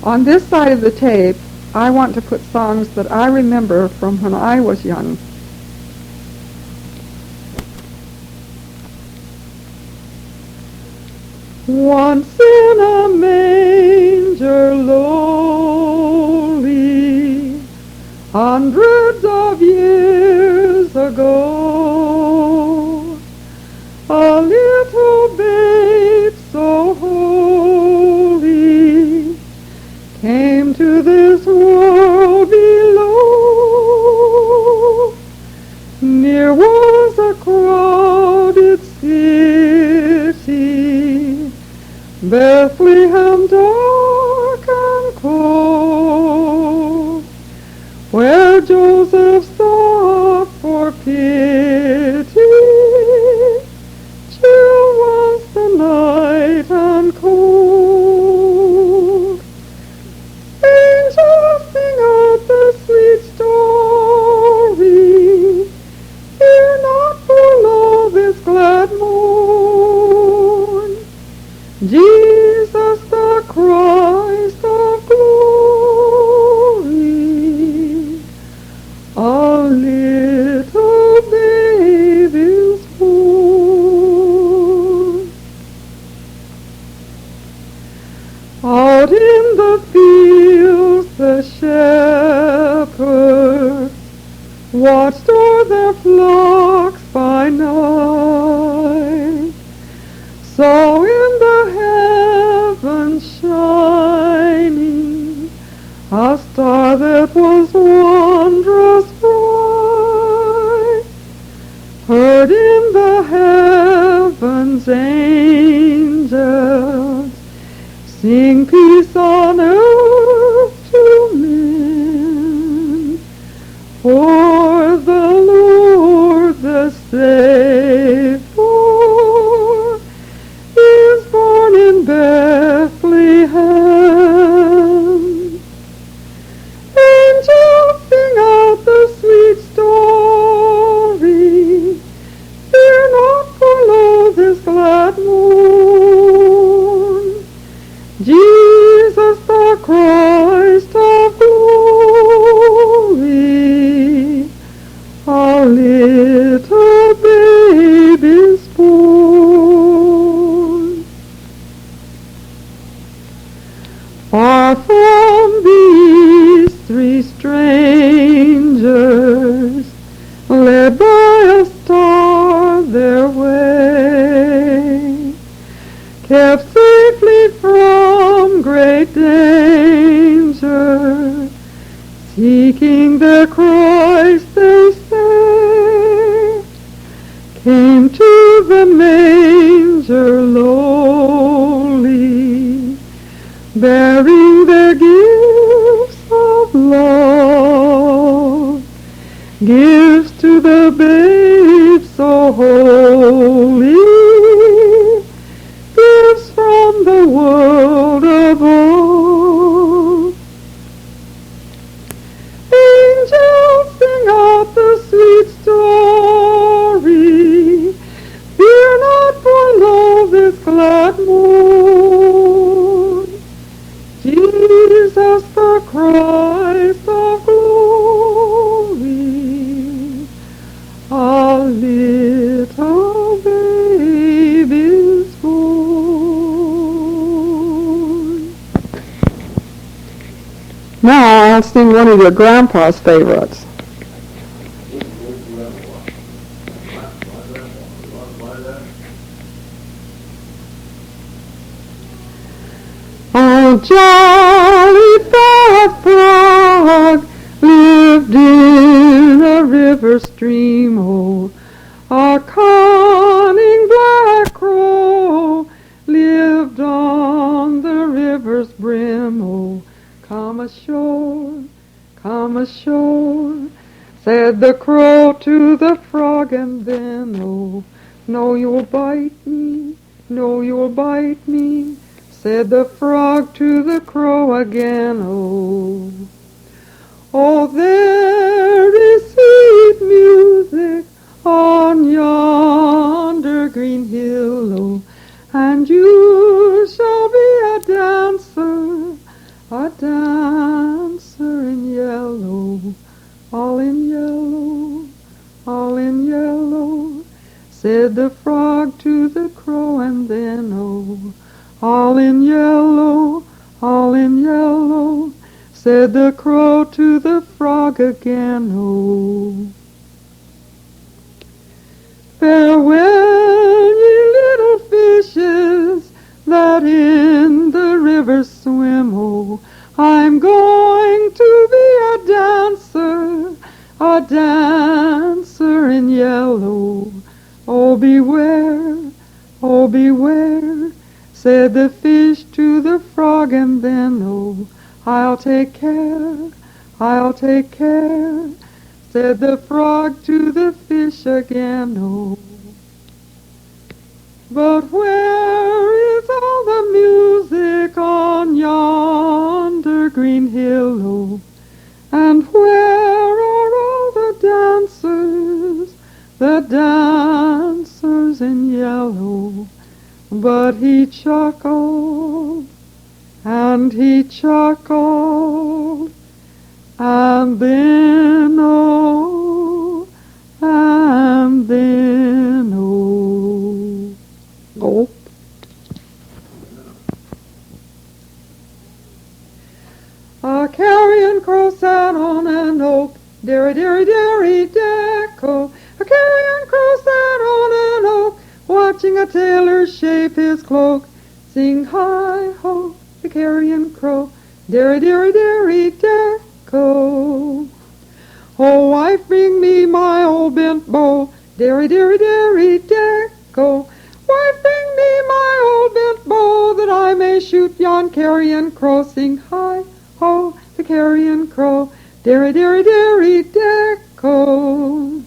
On this side of the tape, I want to put songs that I remember from when I was young. Once in a manger lowly, hundreds of years ago, a little babe so holy came to this world below. Near was a crowded city, Bethlehem dark and cold, where Joseph sought for pity. Chill was the night and cold. Angels sing out the sweet story. Fear not, for lo, this glad morn. Jesus the Christ of glory, a little babe is born. Out in the fields the shepherds watched o'er their flocks by night, saw in the heavens shining a star that was wondrous bright, heard in the heavens angels sing peace on earth to men, for the Lord the Savior is born in Bethlehem. Angels sing out the sweet story. Fear not, for lo, this glad morn. Jesus the Christ of glory, a little babe is born. Far from these three strangers, led by a star their way, kept safely from great danger, seeking their Christ they say, came to the manger lowly, bearing their gifts of love, gifts to the babe so holy, gifts from the world above. Angels sing out the sweet story. Fear not, for lo, this glad morn. Jesus the Christ of glory, a little babe is born. Now I'll sing one of your grandpa's favorites. Oh, jolly fat frog lived in a river stream, oh, a cunning black crow lived on the river's brim, oh, come ashore, said the crow to the frog, and then, oh, no, you'll bite me, no, you'll bite me, said the frog to the crow again, oh. Oh, there is sweet music on yonder green hill, oh, and you shall be a dancer said the frog to the crow, and then, oh, all in yellow, said the crow to the frog again, oh. Farewell, ye little fishes that in the river swim, oh, I'm going to be a dancer in yellow. Oh, beware, said the fish to the frog, and then, oh, I'll take care, said the frog to the fish again, oh. But where is all the music on yonder green hill, oh? And where are all the dancers in yellow? But he chuckled, and he chuckled, and then, oh, gulp. A carrion crow sat on an oak, derry-derry-derry-deck-o. A carrion crow sat on an oak, watching a tailor shape his cloak. Sing hi-ho, the carrion crow, derry-derry-derry-deck-o. Oh, wife, bring me my old bent bow, derry-derry-derry-deck-o. Wife, bring me my old bent bow, that I may shoot yon carrion crow. Sing hi-ho, the carrion crow, derry-derry-derry-deck-o.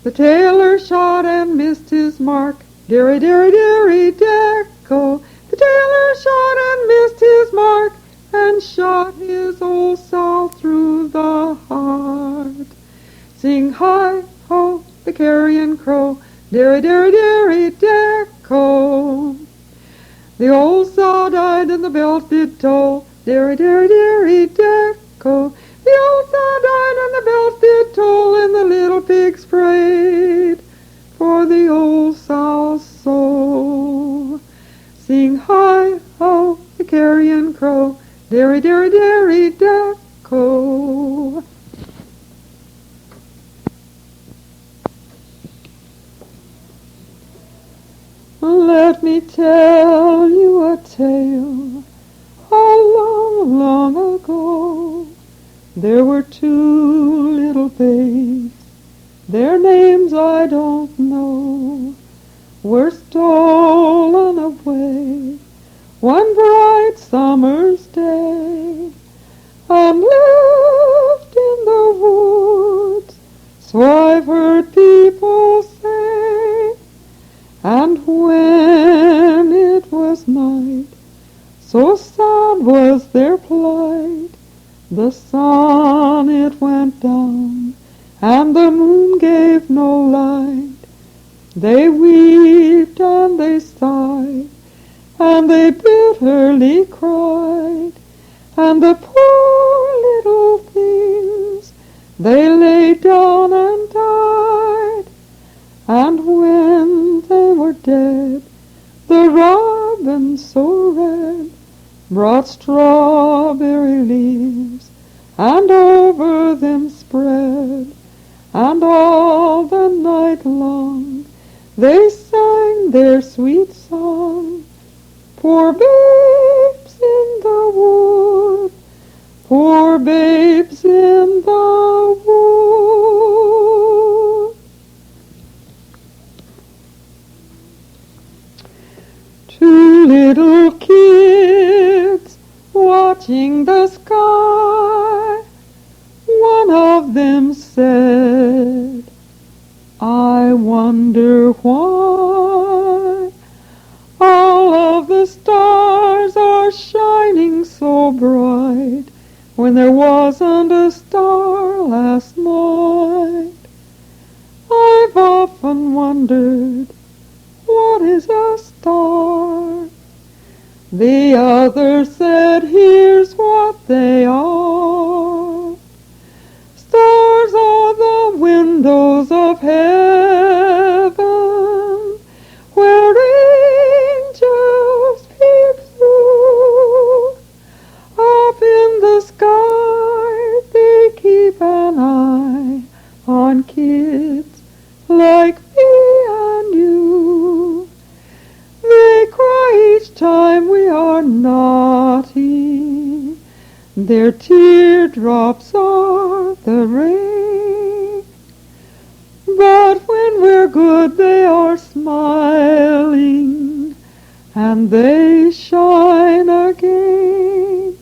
The tailor shot and missed his mark, derry-derry-derry-deck-o. The tailor shot and missed his mark, and shot his old sow through the heart. Sing hi-ho, the carrion crow, derry-derry-derry-deck-o. The old sow died and the bells did toll, derry-derry-derry-deck-o. The old sow died and the bells did toll, and the little pigs prayed for the old sow's soul. Sing hi-ho, the carrion crow, derry-derry-derry-deck-o. Let me tell you a tale. A long, long ago, there were two little babes. Their names I don't know. Were stolen away one bright summer's day, and left in the woods, so I've heard people say. And when it was night, so sad was their plight, the sun it went down, and the moon gave no light. They wept and they sighed, and they bitterly cried, and the poor little things, they lay down and died. And when they were dead, the robin so red brought strawberry leaves, and over them spread, and all the night long they sang their sweet song. Poor babes in the wood, poor babes in the wood. Two little kids watching the sky, one of them said, I wonder why all of the stars are shining so bright when there wasn't a star last night. I've often wondered, what is a star? The other said, here's what they are. Stars are the windows of heaven, time we are naughty, their teardrops are the rain. But when we're good they are smiling, and they shine again.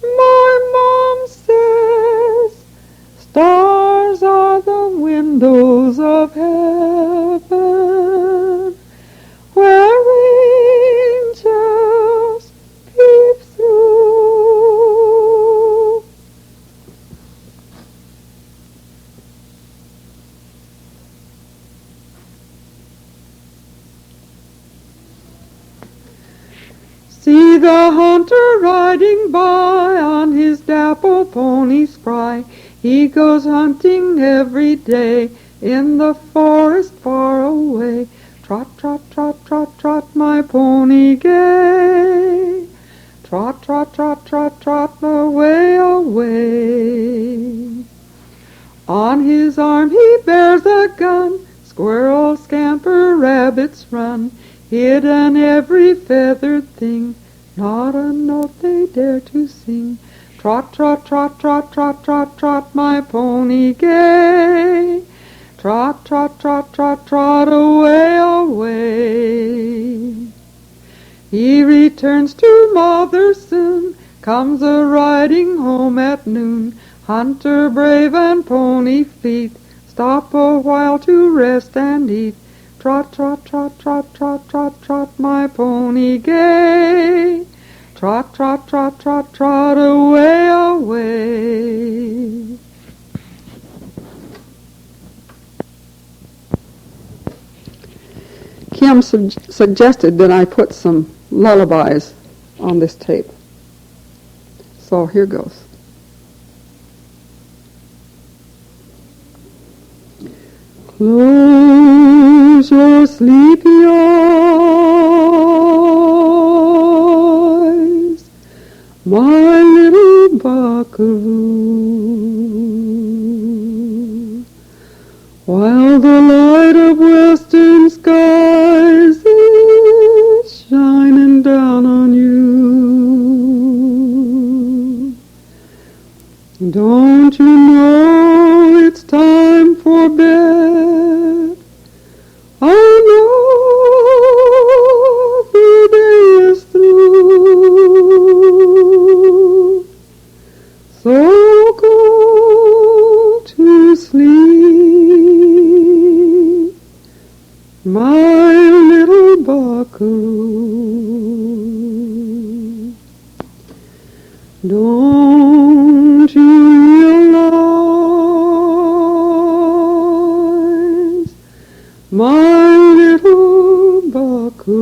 My mom says stars are the windows of heaven, where angels peep through. See the hunter riding by on his dapple pony spry. He goes hunting every day in the forest far away. Trot, trot, trot, trot, trot, my pony gay. Trot, trot, trot, trot, trot, away, away. On his arm he bears a gun. Squirrels scamper, rabbits run. Hidden every feathered thing, not a note they dare to sing. Trot, trot, trot, trot, trot, trot, trot, my pony gay. Trot, trot, trot, trot, trot, away, away. He returns to mother soon, comes a-riding home at noon. Hunter brave and pony fleet, stop a while to rest and eat. Trot, trot, trot, trot, trot, trot, trot, my pony gay. Trot, trot, trot, trot, trot, away, away. Kim suggested that I put some lullabies on this tape. So here goes. Close your sleepy eyes, my little buckaroo, while the light of western skies is shining down on you. Don't you know it's time for bed? I know the day is through, so go to sleep, my little buckaroo. Don't you realize, my little buckaroo,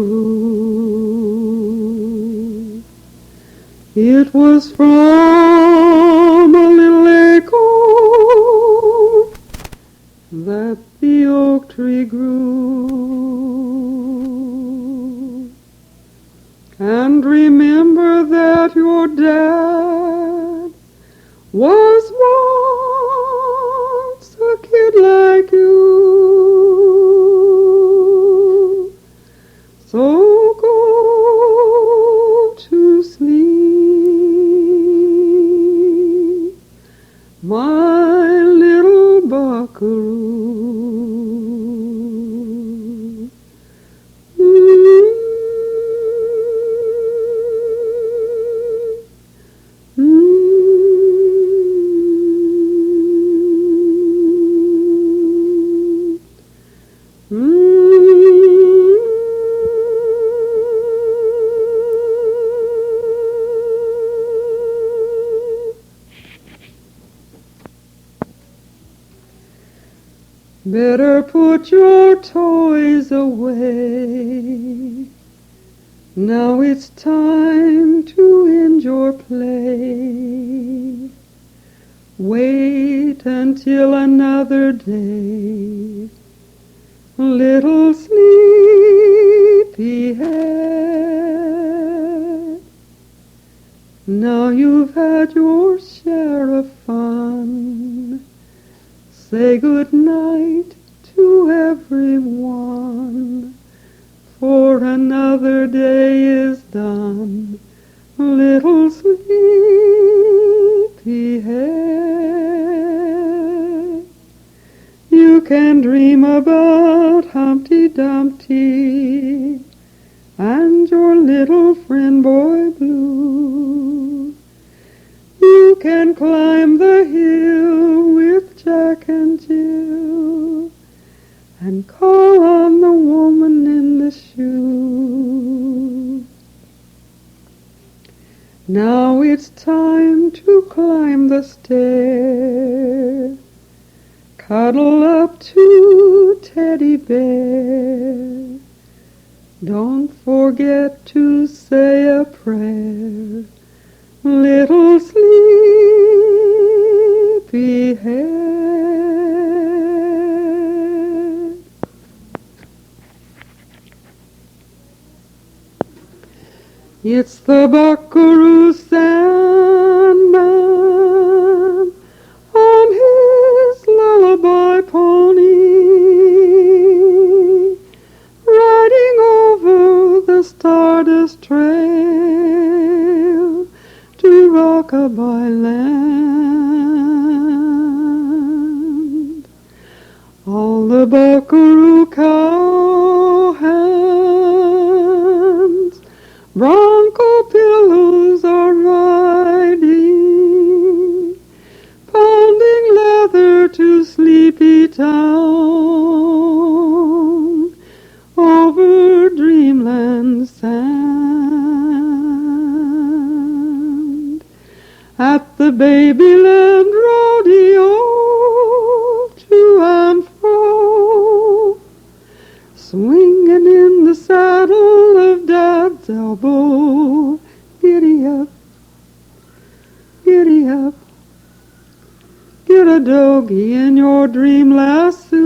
it was from a little acorn that the oak tree grew. And remember that your dad was once a kid like you. So go to sleep, my little buckaroo. Better put your toys away. Now it's time to end your play. Wait until another day, little sleepyhead. Now you've had your share of fun. Say good night to everyone, for before another day is done. Little sleepyhead, you can dream about Humpty Dumpty and your little friend Boy Blue. You can climb the hill with Jack and Jill and call on the woman in the shoe. Now it's time to climb the stair. Cuddle up to Teddy Bear. Don't forget to say a prayer, little sleepyhead. It's the Buckaroo Sandman on his lullaby pony, riding over the Stardust Trail to Rockabye Land. All the Buckaroo cowhands bronco pillows are riding, pounding leather to Sleepy Town over Dreamland sand. At the Babyland rodeo, to and fro, swinging in the saddle of Dad's elbow. Giddy up, giddy up, get a doggie in your dream lasso.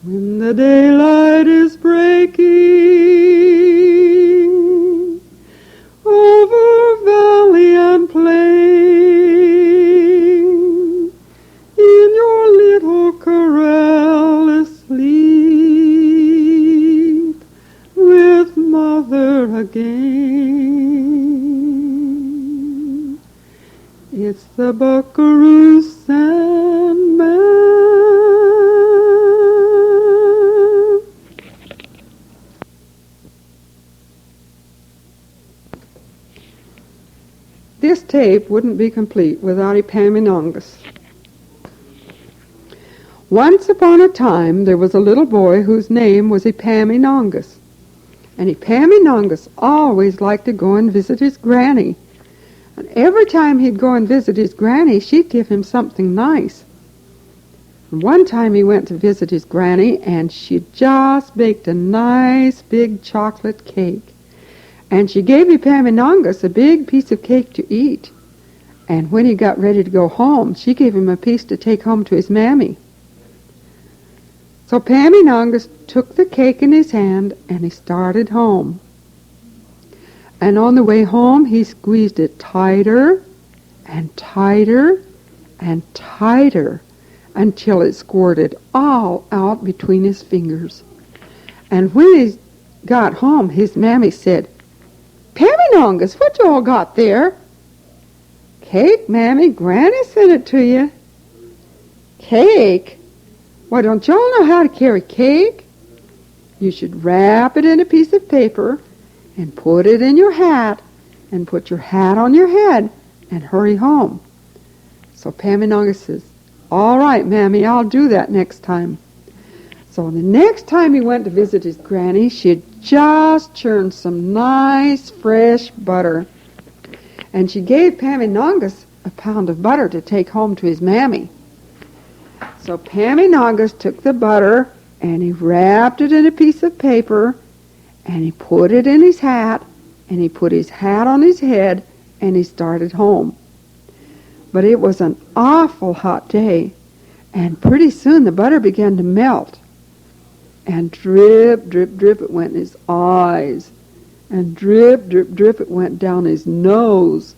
When the daylight is breaking over valley and plain, in your little corral asleep with Mother again. It's the Buckaroo Sandman. This tape wouldn't be complete without Epaminongas. Once upon a time there was a little boy whose name was Epaminongas. And Epaminongas always liked to go and visit his granny. And every time he'd go and visit his granny, she'd give him something nice. And one time he went to visit his granny, and she'd just baked a nice big chocolate cake. And she gave Epaminongas a big piece of cake to eat. And when he got ready to go home, she gave him a piece to take home to his mammy. So Epaminongas took the cake in his hand, and he started home. And on the way home, he squeezed it tighter and tighter and tighter until it squirted all out between his fingers. And when he got home, his mammy said, "Epaminongas, what you all got there?" "Cake, Mammy. Granny sent it to you." "Cake? Why, don't y'all know how to carry cake? You should wrap it in a piece of paper and put it in your hat and put your hat on your head and hurry home." So Epaminongas says, "All right, Mammy, I'll do that next time." So the next time he went to visit his granny, she had just churned some nice fresh butter. And she gave Epaminongas a pound of butter to take home to his mammy. So Epaminongas took the butter and he wrapped it in a piece of paper and he put it in his hat and he put his hat on his head and he started home. But it was an awful hot day, and pretty soon the butter began to melt. And drip, drip, drip, it went in his eyes. And drip, drip, drip, it went down his nose.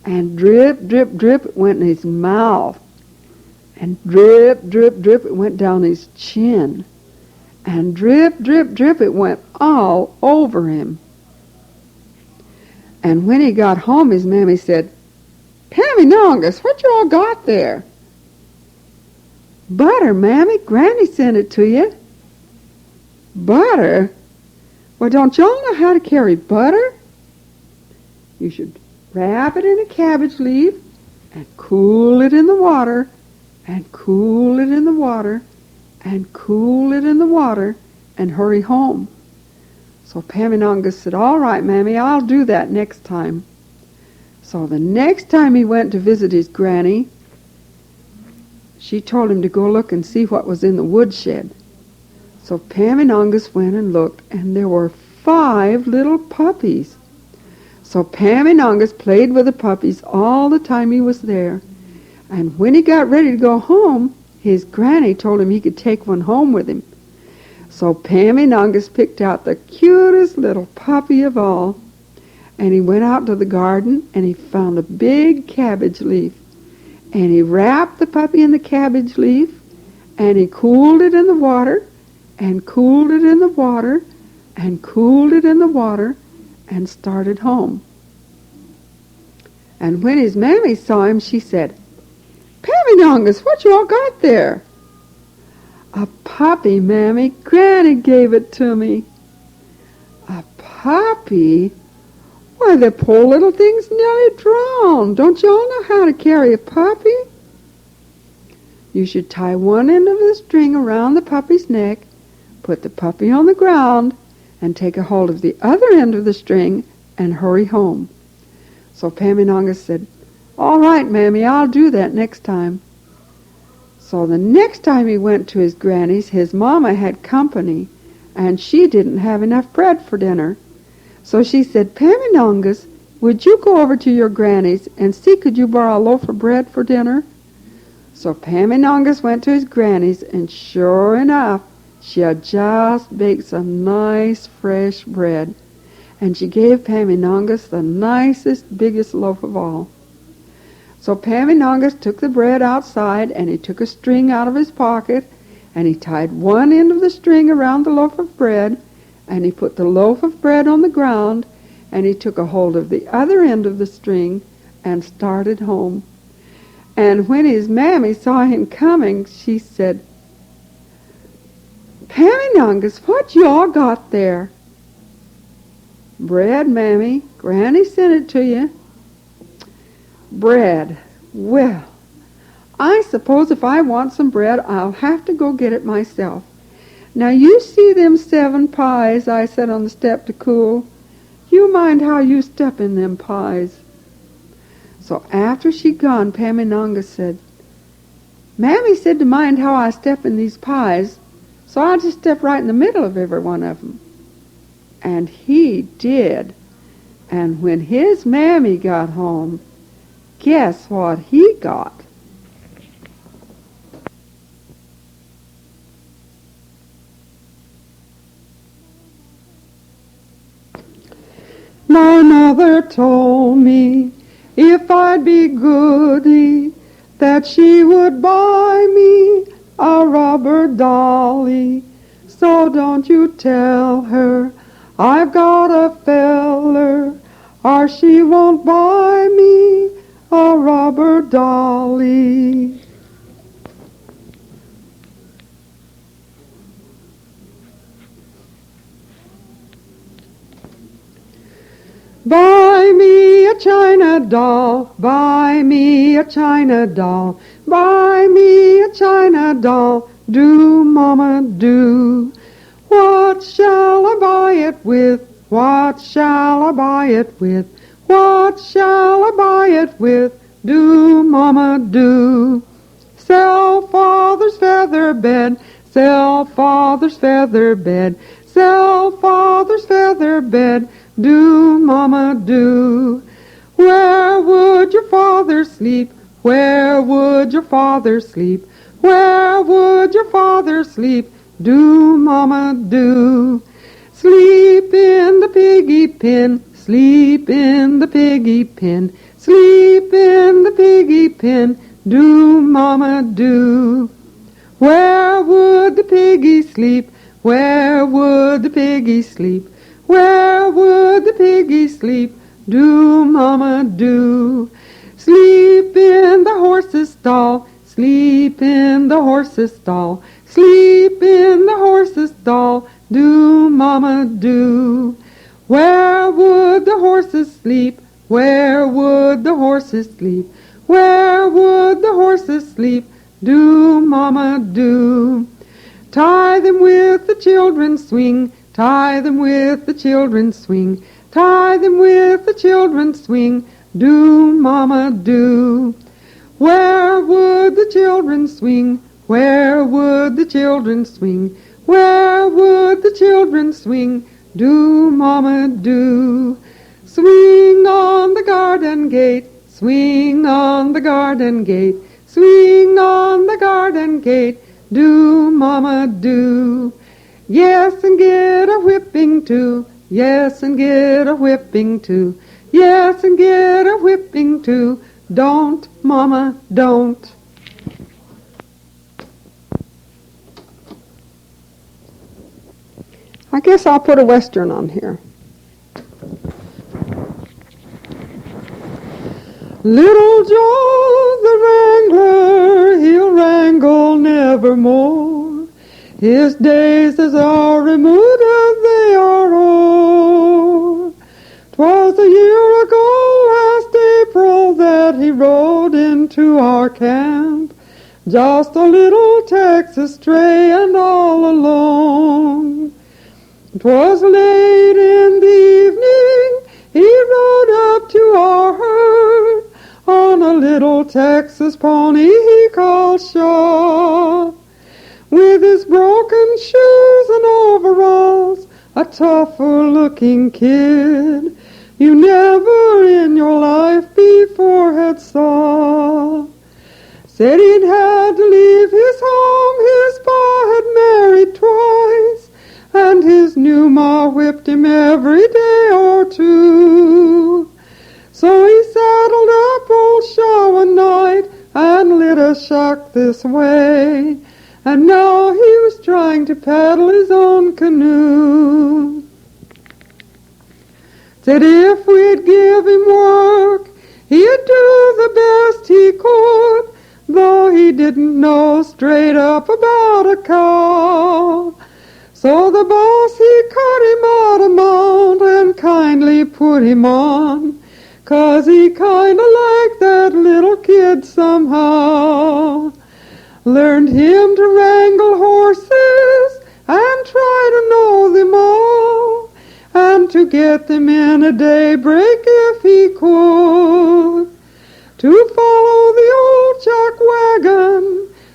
And drip, drip, drip, it went in his mouth. And drip, drip, drip, it went down his chin. and drip, drip, drip, it went all over him. And when he got home, his mammy said, "Aminongas, what you all got there?" "Butter, Mammy. Granny sent it to you." "Butter? Well, don't y'all know how to carry butter? You should wrap it in a cabbage leaf and cool it in the water and cool it in the water and cool it in the water and hurry home." So Aminongas said, "All right, Mammy, I'll do that next time." So the next time he went to visit his granny, she told him to go look and see what was in the woodshed. So Aminongas went and looked, and there were 5 little puppies. So Aminongas played with the puppies all the time he was there. And when he got ready to go home, his granny told him he could take one home with him. So Aminongas picked out the cutest little puppy of all, and he went out to the garden, and he found a big cabbage leaf. And he wrapped the puppy in the cabbage leaf, and he cooled it in the water, and cooled it in the water, and cooled it in the water, and started home. And when his mammy saw him, she said, "Aminongas, what you all got there?" "A puppy, Mammy. Granny gave it to me." "A puppy? Why, the poor little thing's nearly drowned. Don't you all know how to carry a puppy?" "You should tie one end of the string around the puppy's neck, put the puppy on the ground, and take a hold of the other end of the string and hurry home." So Aminongas said, "All right, Mammy, I'll do that next time." So the next time he went to his granny's, his mama had company, and she didn't have enough bread for dinner. So she said, "Aminongas, would you go over to your granny's and see could you borrow a loaf of bread for dinner?" So Aminongas went to his granny's, and sure enough, she had just baked some nice fresh bread, and she gave Aminongas the nicest, biggest loaf of all. So Aminongas took the bread outside, and he took a string out of his pocket, and he tied one end of the string around the loaf of bread, and he put the loaf of bread on the ground, and he took a hold of the other end of the string and started home. And when his mammy saw him coming, she said, "Aminongas, what you all got there?" "Bread, Mammy. Granny sent it to you." "Bread. Well, I suppose if I want some bread, I'll have to go get it myself. Now you see them 7 pies I set on the step to cool? You mind how you step in them pies." So after she'd gone, Aminongas said, "Mammy said to mind how I step in these pies, so I'll just step right in the middle of every one of them." And he did. And when his mammy got home, guess what he got? My mother told me if I'd be goody, that she would buy me a rubber dolly. So don't you tell her I've got a feller, or she won't buy me a rubber dolly. Buy me a china doll, buy me a china doll, buy me a china doll, do, Mama, do. What shall I buy it with? What shall I buy it with? What shall I buy it with? Do, Mama, do. Sell Father's feather bed, sell Father's feather bed, sell Father's feather bed, do, Mama, do. Where would your father sleep? Where would your father sleep? Where would your father sleep? Do, Mama, do. Sleep in the piggy pen, sleep in the piggy pen, sleep in the piggy pen, do, Mama, do. Where would the piggy sleep? Where would the piggy sleep? Where would the piggy sleep? Do, mama, do. Sleep in the horse's stall, sleep in the horse's stall, sleep in the horse's stall, do, mama, do. Where would the horses sleep? Where would the horses sleep? Where would the horses sleep? Do, mama, do. Tie them with the children's swing, tie them with the children's swing, tie them with the children's swing, do, mama, do. Where would the children swing? Where would the children swing? Where would the children swing? Do, mama, do. Swing on the garden gate, swing on the garden gate, swing on the garden gate, do, mama, do. Yes, and get a whipping too, yes, and get a whipping too, yes, and get a whipping too. Don't, mama, don't. I guess I'll put a Western on here. Little Joe the wrangler, he'll wrangle nevermore. His days as are removed as they are o'er. 'Twas a year ago last April that he rode into our camp, just a little Texas stray and all alone. 'Twas late in the evening, he rode up to our herd on a little Texas pony he called Shaw. With his broken shoes and overalls, a tougher-looking kid you never in your life before had saw. Said he'd had to leave his home, his pa had married twice, and his new ma whipped him every day or two. So he saddled up old Shaw one night and lit a shack this way, and now he was trying to paddle his own canoe. Said if we'd give him work, he'd do the best he could, though he didn't know straight up about a cow. So the boss, he cut him out a mount and kindly put him on, 'cause he kinda liked that little kid somehow. Learned him to wrangle horses and try to know them all, and to get them in a daybreak if he could. To follow the old chuck wagon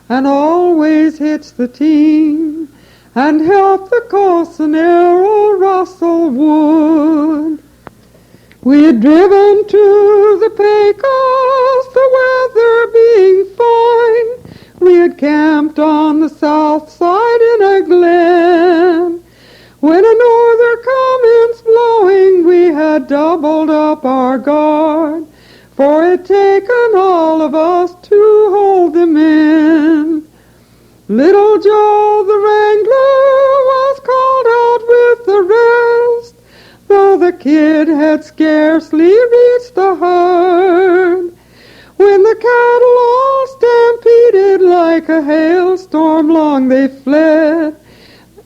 and always hitch the team, and help the cocinero rustle wood. We'd driven to the Pecos, the weather being fine. We had camped on the south side in a glen. When a norther comes blowing, we had doubled up our guard, for it'd taken all of us to hold them in. Little Joe the wrangler was called out with the rest, though the kid had scarcely reached the herd. When the cattle all stampeded like a hailstorm, long they fled,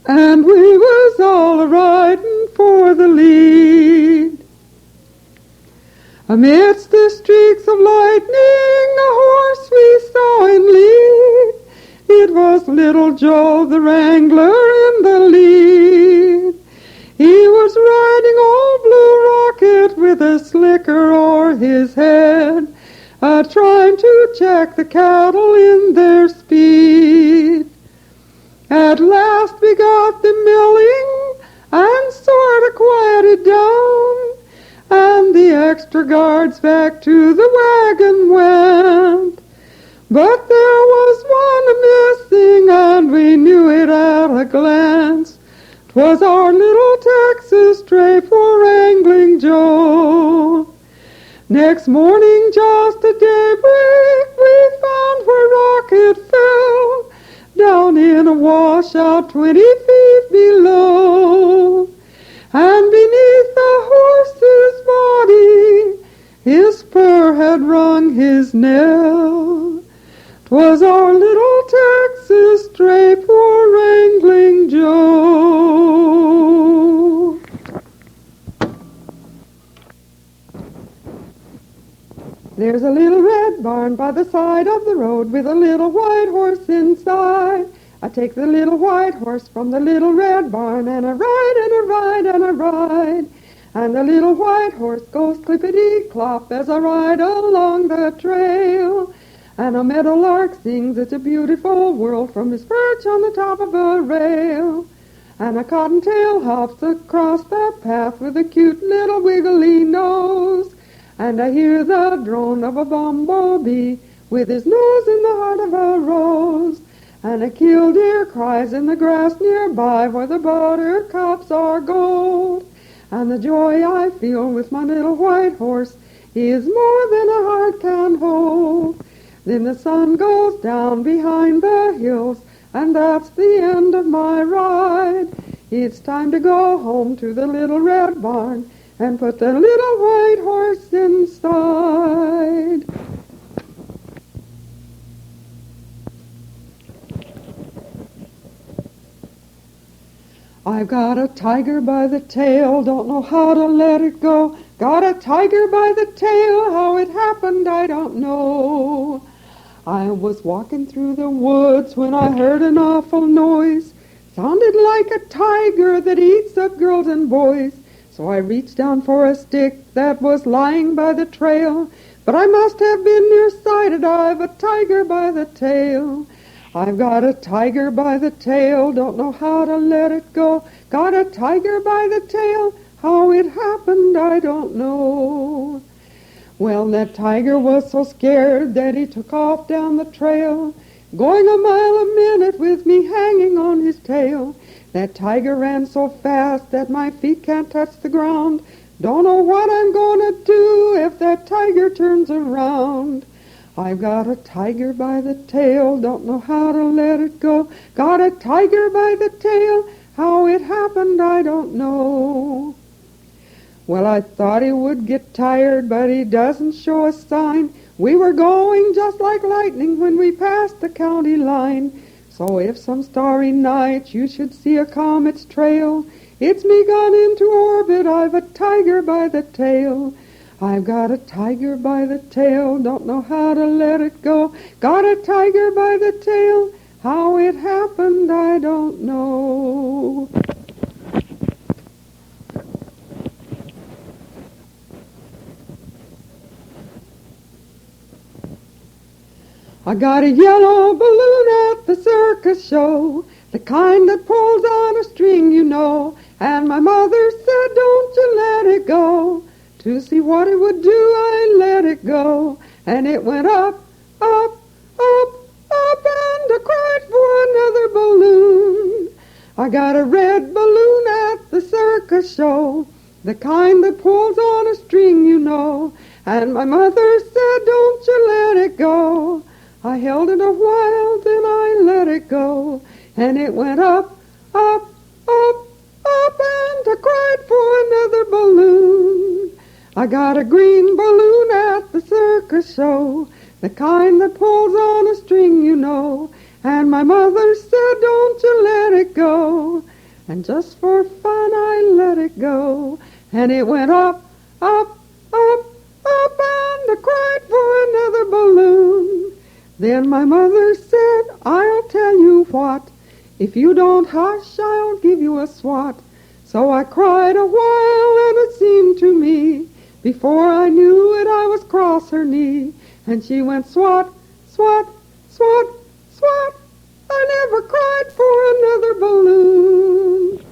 and we was all a-riding for the lead. Amidst the streaks of lightning, a horse we saw in lead. It was little Joe the wrangler in the lead. He was riding old Blue Rocket with a slicker o'er his head, trying to check the cattle in their speed. At last we got them milling and sort of quieted down, and the extra guards back to the wagon went. But there was one missing, and we knew it at a glance. 'Twas our little Texas stray for Wrangling Joe. Next morning, just at daybreak, we found where Rocket fell, down in a washout 20 feet below. And beneath the horse's body, his spur had rung his knell. 'Twas our little Texas stray, poor wrangling Joe. There's a little red barn by the side of the road with a little white horse inside. I take the little white horse from the little red barn, and I ride and I ride and I ride. And the little white horse goes clippity-clop as I ride along the trail. And a meadowlark sings, it's a beautiful world, from his perch on the top of a rail. And a cottontail hops across the path with a cute little wiggly nose. And I hear the drone of a bumblebee with his nose in the heart of a rose. And a killdeer cries in the grass nearby where the buttercups are gold. And the joy I feel with my little white horse is more than a heart can hold. Then the sun goes down behind the hills, and that's the end of my ride. It's time to go home to the little red barn and put the little white horse inside. I've got a tiger by the tail, don't know how to let it go. Got a tiger by the tail, how it happened I don't know. I was walking through the woods when I heard an awful noise. Sounded like a tiger that eats up girls and boys. So I reached down for a stick that was lying by the trail. But I must have been nearsighted, I've a tiger by the tail. I've got a tiger by the tail, don't know how to let it go. Got a tiger by the tail, how it happened I don't know. Well, that tiger was so scared that he took off down the trail, going a mile a minute with me hanging on his tail. That tiger ran so fast that my feet can't touch the ground. Don't know what I'm gonna do if that tiger turns around. I've got a tiger by the tail, don't know how to let it go. Got a tiger by the tail, how it happened I don't know. Well, I thought he would get tired, but he doesn't show a sign. We were going just like lightning when we passed the county line. So if some starry night you should see a comet's trail, it's me gone into orbit, I've a tiger by the tail. I've got a tiger by the tail, don't know how to let it go. Got a tiger by the tail, how it happened I don't know. I got a yellow balloon at the circus show, the kind that pulls on a string, you know. And my mother said, don't you let it go. To see what it would do, I let it go. And it went up, up, up, up, and I cried for another balloon. I got a red balloon at the circus show, the kind that pulls on a string, you know. And my mother said, don't you let it go. I held it a while, then I let it go. And it went up, up, up, up, and I cried for another balloon. I got a green balloon at the circus show, the kind that pulls on a string, you know. And my mother said, don't you let it go. And just for fun I let it go. And it went up, up, up, up, and I cried for another balloon. Then my mother said, I'll tell you what, if you don't hush, I'll give you a swat. So I cried a while, and it seemed to me, before I knew it, I was cross her knee. And she went swat, swat, swat, swat. I never cried for another balloon.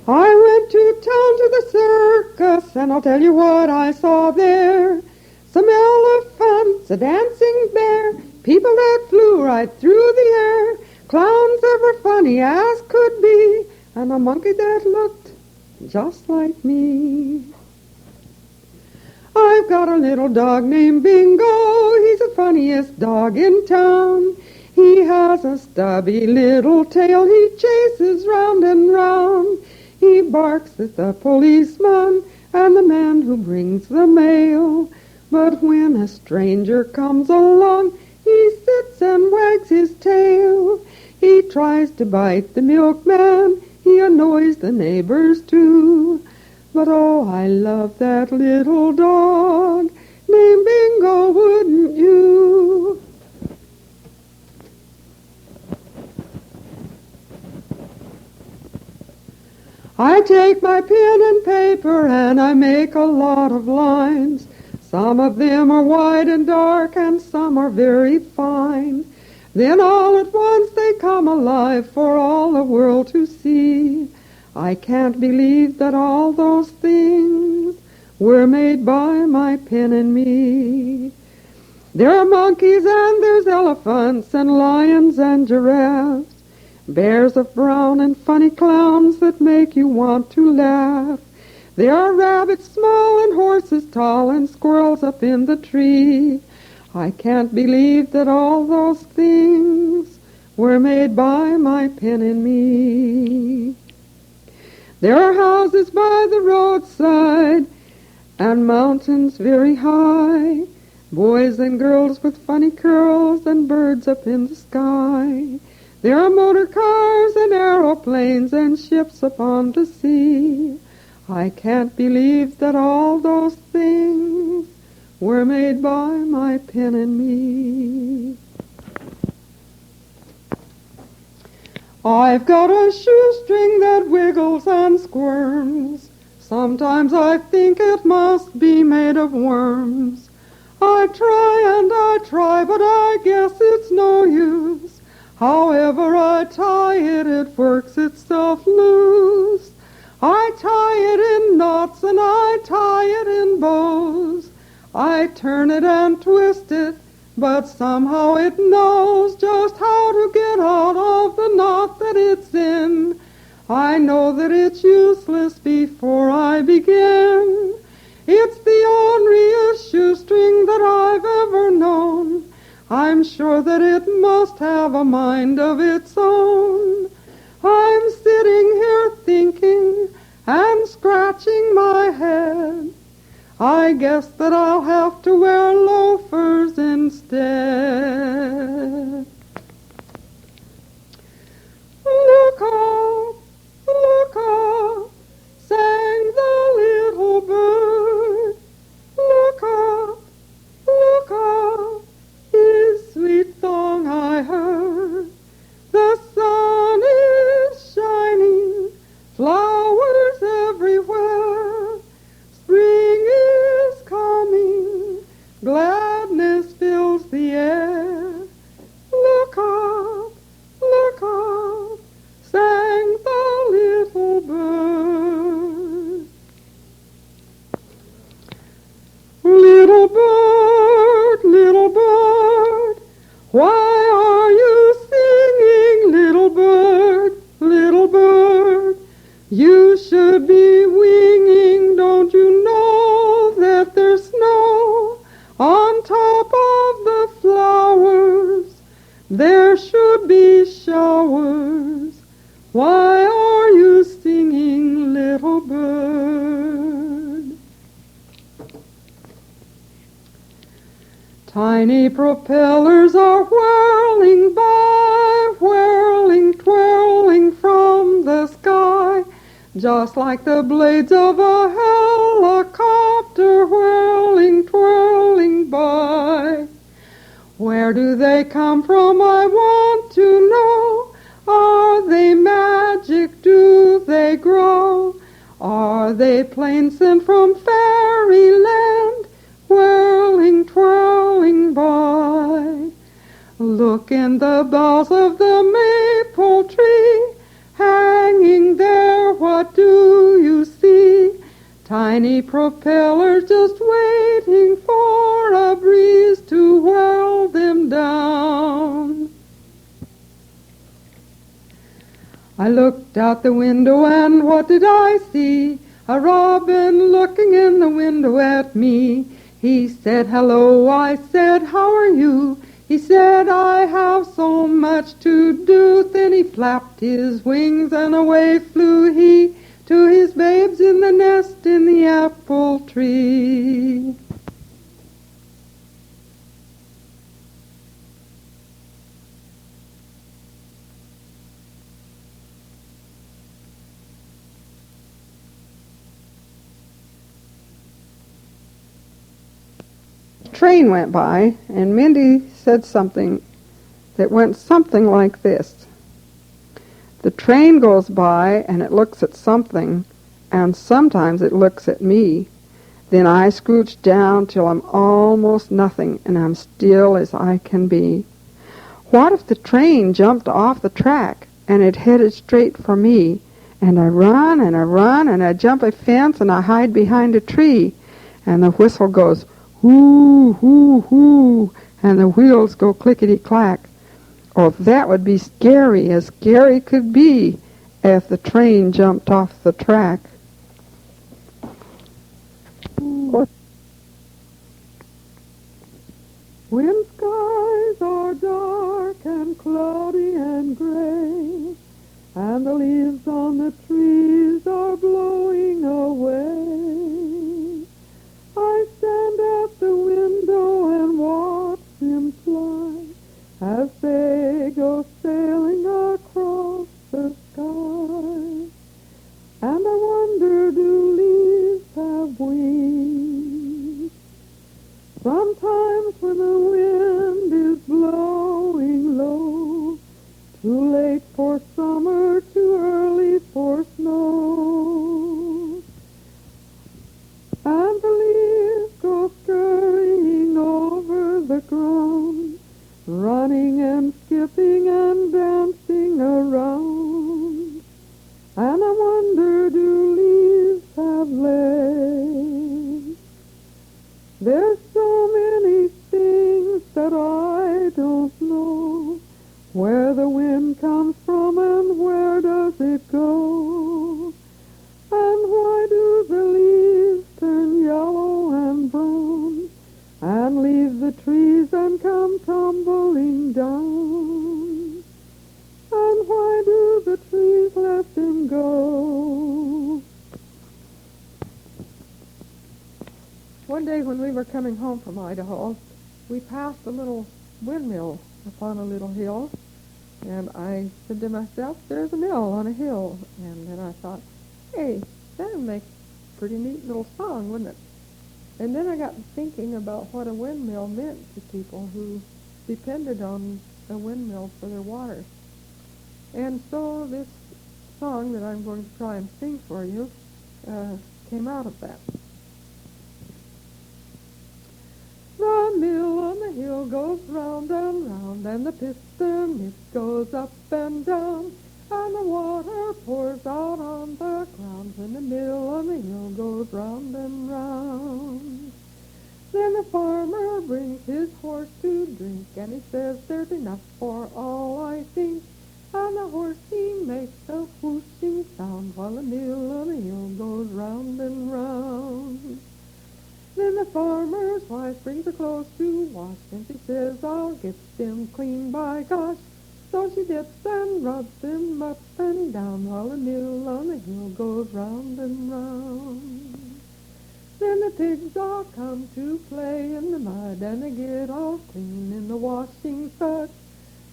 I went to town to the circus, and I'll tell you what I saw there. Some elephants, a dancing bear, people that flew right through the air, clowns that were funny as could be, and a monkey that looked just like me. I've got a little dog named Bingo, he's the funniest dog in town. He has a stubby little tail he chases round and round. He barks at the policeman and the man who brings the mail. But when a stranger comes along, he sits and wags his tail. He tries to bite the milkman, he annoys the neighbors too. But oh, I love that little dog named Bingo, wouldn't you? I take my pen and paper and I make a lot of lines. Some of them are wide and dark and some are very fine. Then all at once they come alive for all the world to see. I can't believe that all those things were made by my pen and me. There are monkeys and there's elephants and lions and giraffes, bears of brown and funny clowns that make you want to laugh. There are rabbits small and horses tall and squirrels up in the tree. I can't believe that all those things were made by my pen and me. There are houses by the roadside and mountains very high, boys and girls with funny curls and birds up in the sky. There are motor cars and aeroplanes and ships upon the sea. I can't believe that all those things were made by my pen and me. I've got a shoestring that wiggles and squirms. Sometimes I think it must be made of worms. I try and I try, but I guess it's no use. However I tie it, it works itself loose. I tie it in knots and I tie it in bows. I turn it and twist it, but somehow it knows just how to get out of the knot that it's in. I know that it's useless before I begin. It's the orneriest shoestring that I've ever known. I'm sure that it must have a mind of its own. I'm sitting here thinking and scratching my head. I guess that I'll have to wear loafers instead. Look up, sang the little bird. Look up, his sweet song I heard. The sun is shining, flowers everywhere. Spring is coming, gladness fills the air. Look up, sang the little bird. Little bird, why are you singing, little bird, little bird? You should be winging, don't you know that there's snow on top of the flowers? There should be showers. Why are you singing, little bird? Tiny propellers are whirling by, whirling, twirling from the sky, just like the blades of a helicopter whirling, twirling by. Where do they come from, I want to know? Are they magic? Do they grow? Are they planes sent from fairyland, whirling, twirling by? Look in the boughs of the maple tree, hanging there, what do you see? Tiny propellers just waiting for a breeze to whirl them down. I looked out the window and what did I see? A robin looking in the window at me. He said, hello, I said, how are you? He said, I have so much to do. Then he flapped his wings and away flew he to his babes in the nest in the apple tree. Train went by, and Mindy said something that went something like this. The train goes by, and it looks at something, and sometimes it looks at me. Then I scooch down till I'm almost nothing, and I'm still as I can be. What if the train jumped off the track, and it headed straight for me? And I run, and I run, and I jump a fence, and I hide behind a tree, and the whistle goes, hoo, hoo, hoo, and the wheels go clickety-clack. Oh, that would be scary as scary could be if the train jumped off the track. When skies are dark and cloudy and gray, and the leaves on the trees are blowing away, I stand at the window and watch them fly as they go sailing across the sky. And I wonder, do leaves have wings? Sometimes when the wind is blowing low, too late for summer, too early for snow, and the leaves go scurrying over the ground, running and skipping and dancing around. And I wonder, do leaves have legs? There's so many things that I don't know. Where the wind comes from and where does it go? And why do the leaves turn yellow and brown and leave the trees and come tumbling down? And why do the trees let them go? One day when we were coming home from Idaho, we passed a little windmill upon a little hill, and I said to myself, there's a mill on a hill. And then I thought, hey, that would make a pretty neat little song, wouldn't it? And then I got thinking about what a windmill meant to people who depended on a windmill for their water. And so this song that I'm going to try and sing for you came out of that. The mill on the hill goes round and round, and the piston, it goes up and down, and the water pours out on the ground when the mill on the hill goes round and round. Then the farmer brings his horse to drink, and he says there's enough for all, I think, and the horse he makes a whooshing sound while the mill on the hill goes round and round. Then the farmer's wife brings her clothes to wash, and she says, I'll get them clean, by gosh. So she dips and rubs them up and down while the mill on the hill goes round and round. Then the pigs all come to play in the mud, and they get all clean in the washing suds.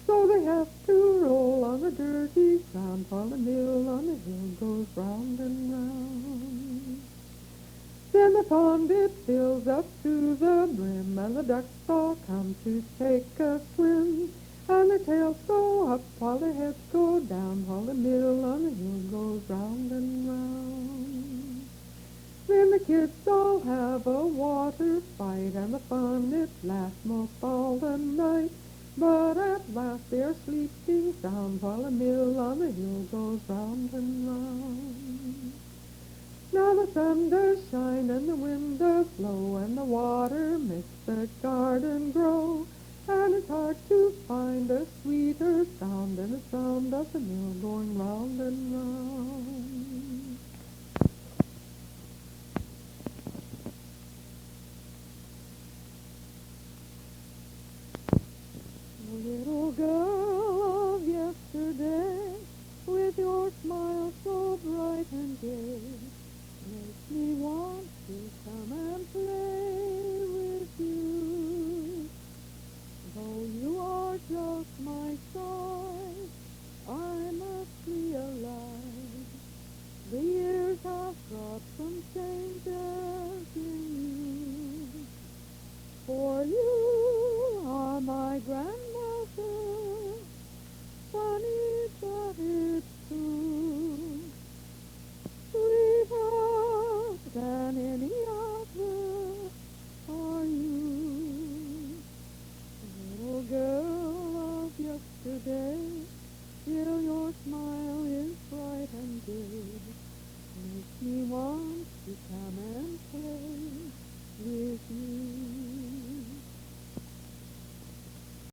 So they have to roll on the dirty ground while the mill on the hill goes round and round. Then the pond, it fills up to the brim, and the ducks all come to take a swim, and their tails go up while their heads go down while the mill on the hill goes round and round. Then the kids all have a water fight, and the fun, it lasts most all the night, but at last they're sleeping sound while the mill on the hill goes round and round. Now the sun does shine and the wind does blow, and the water makes the garden grow, and it's hard to find a sweeter sound than the sound of the mill going round and round. with your smile so bright and gay, makes me want to come and play with you. Though you are just my size, I must realize the years have brought some changes in you. For you are my grandmother, funny but it's true, sweeter than any other are you. Little girl of yesterday, still your smile is bright and gay, makes me want to come and play with you.